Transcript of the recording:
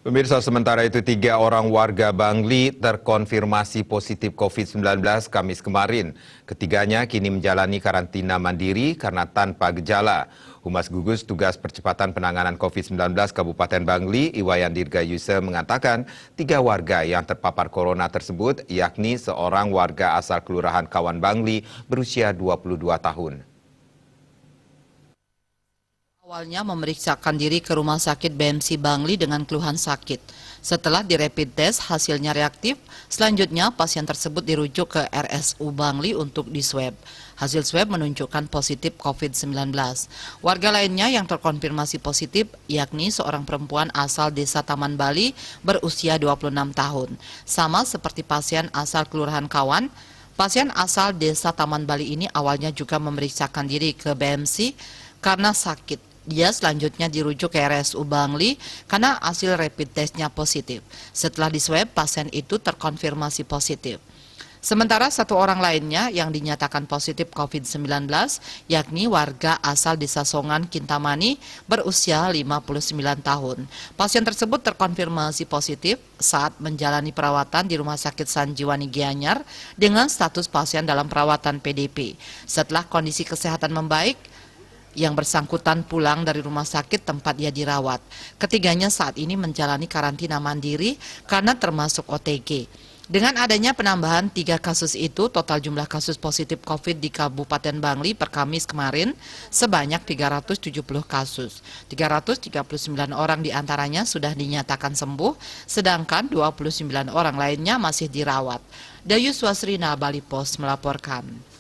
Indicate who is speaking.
Speaker 1: Pemirsa, sementara itu 3 orang warga Bangli terkonfirmasi positif COVID-19 Kamis kemarin. Ketiganya kini menjalani karantina mandiri karena tanpa gejala. Humas Gugus Tugas Percepatan Penanganan COVID-19 Kabupaten Bangli, Iwayan Dirgayuse mengatakan 3 warga yang terpapar corona tersebut yakni seorang warga asal Kelurahan Kawan Bangli berusia 22 tahun.
Speaker 2: Awalnya memeriksakan diri ke Rumah Sakit BMC Bangli dengan keluhan sakit. Setelah di rapid test hasilnya reaktif, selanjutnya pasien tersebut dirujuk ke RSU Bangli untuk diswab. Hasil swab menunjukkan positif COVID-19. Warga lainnya yang terkonfirmasi positif yakni seorang perempuan asal Desa Taman Bali berusia 26 tahun. Sama seperti pasien asal Kelurahan Kawan, pasien asal Desa Taman Bali ini awalnya juga memeriksakan diri ke BMC karena sakit. Dia selanjutnya dirujuk ke RSU Bangli karena hasil rapid testnya positif. Setelah diswab, pasien itu terkonfirmasi positif. Sementara 1 orang lainnya yang dinyatakan positif COVID-19, yakni warga asal Desa Songan, Kintamani, berusia 59 tahun. Pasien tersebut terkonfirmasi positif saat menjalani perawatan di Rumah Sakit Sanjiwani Gianyar dengan status pasien dalam perawatan PDP. Setelah kondisi kesehatan membaik, yang bersangkutan pulang dari rumah sakit tempat ia dirawat. Ketiganya saat ini menjalani karantina mandiri karena termasuk OTG. Dengan adanya penambahan 3 kasus itu, total jumlah kasus positif COVID di Kabupaten Bangli per Kamis kemarin sebanyak 370 kasus. 339 orang diantaranya sudah dinyatakan sembuh, sedangkan 29 orang lainnya masih dirawat. Dayu Swasrina, Bali Post melaporkan.